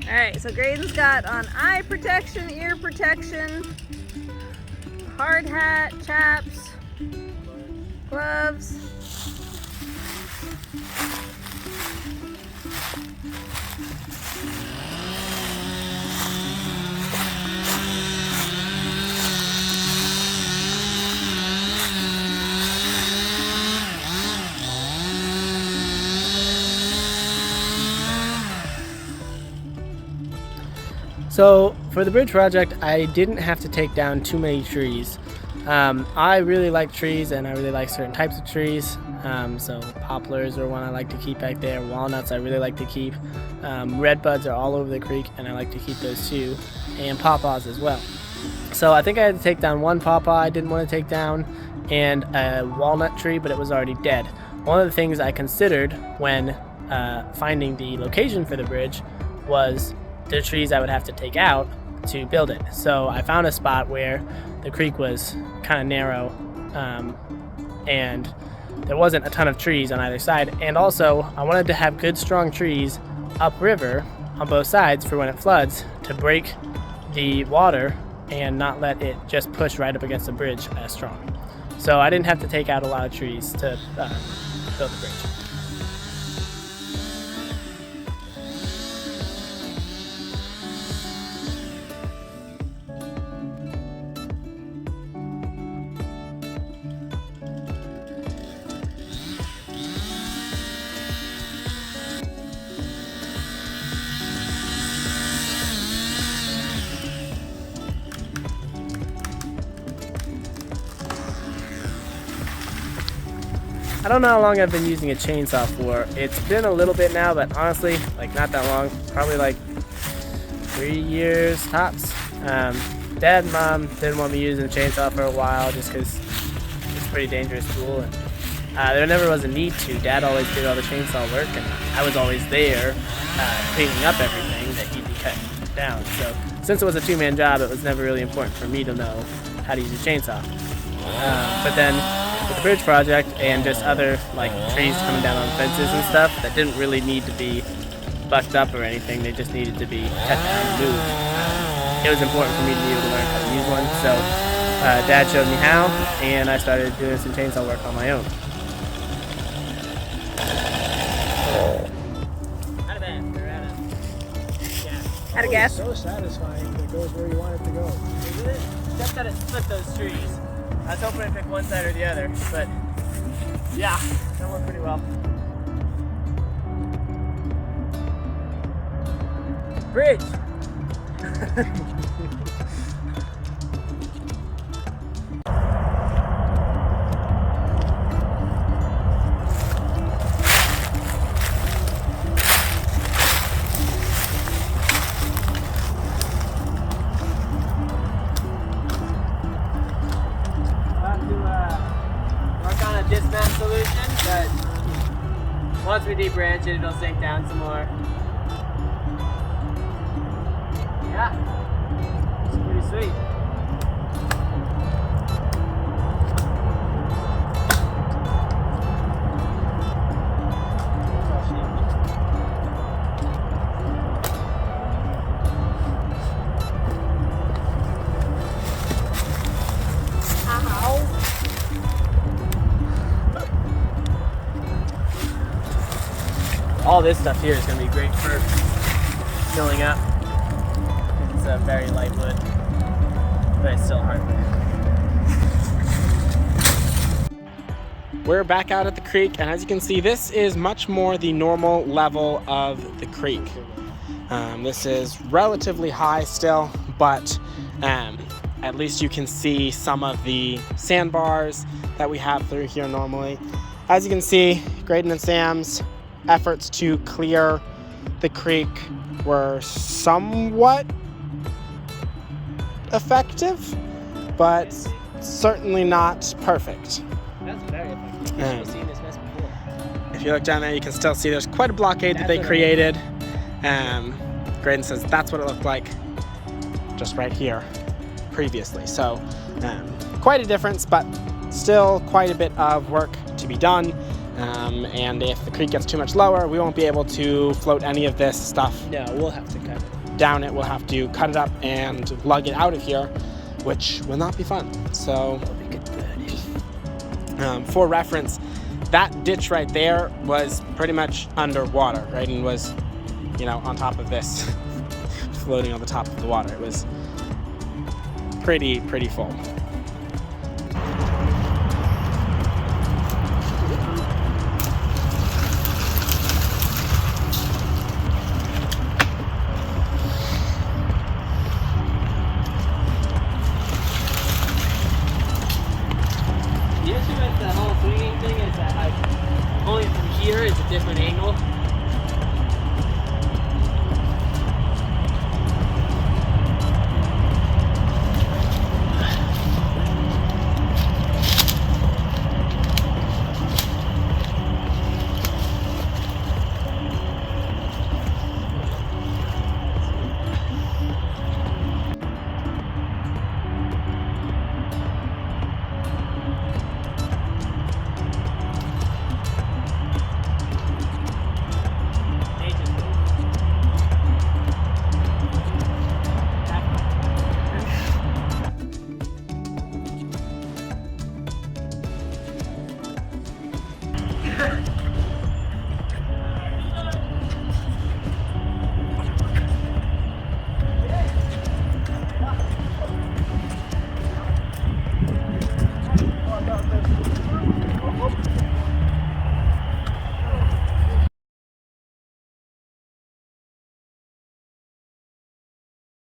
Alright, so Greyden's got on eye protection, ear protection, hard hat, chaps, gloves. So for the bridge project, I didn't have to take down too many trees. I really like trees, and I really like certain types of trees. So poplars are one I like to keep back there. Walnuts I really like to keep. Redbuds are all over the creek, and I like to keep those too. And pawpaws as well. So I think I had to take down one pawpaw I didn't want to take down, and a walnut tree, but it was already dead. One of the things I considered when finding the location for the bridge was the trees I would have to take out to build it. So I found a spot where the creek was kind of narrow, and there wasn't a ton of trees on either side. And also I wanted to have good strong trees upriver on both sides for when it floods to break the water and not let it just push right up against the bridge as strong. So I didn't have to take out a lot of trees to build the bridge. I don't know how long I've been using a chainsaw for. It's been a little bit now, but honestly, like not that long. Probably like 3 years tops. Dad and Mom didn't want me using a chainsaw for a while just because it's a pretty dangerous tool, and there never was a need to. Dad always did all the chainsaw work, and I was always there cleaning up everything that he'd be cutting down. So since it was a two-man job, it was never really important for me to know how to use a chainsaw. But then with the bridge project and just other like trees coming down on fences and stuff that didn't really need to be bucked up or anything, they just needed to be cut down and moved. It was important for me to be able to learn how to use one, so Dad showed me how, and I started doing some chainsaw work on my own. Out of that, or out of gas. Out of Oh, gas. it's so satisfying that it goes where you want it to go. Isn't it? Except that it split those trees. I was hoping to pick one side or the other, but yeah, that went pretty well. Bridge! Dismount solution, but once we debranch it, it'll sink down some more. Yeah, it's pretty sweet. All this stuff here is going to be great for filling up. It's a very light wood, but it's still hard. We're back out at the creek, and as you can see, this is much more the normal level of the creek. This is relatively high still, but at least you can see some of the sandbars that we have through here normally. As you can see, Greyden and Sam's efforts to clear the creek were somewhat effective, but certainly not perfect. That's very effective. You've seen this mess before. If you look down there, you can still see there's quite a blockade that they created. Greyden says that's what it looked like just right here previously. So quite a difference, but still quite a bit of work to be done. And if the creek gets too much lower, we won't be able to float any of this stuff No, we'll have to cut it. down it. We'll have to cut it up and lug it out of here, which will not be fun. So for reference, that ditch right there was pretty much underwater. Greyden was, you know, on top of this, floating on the top of the water. It was pretty full.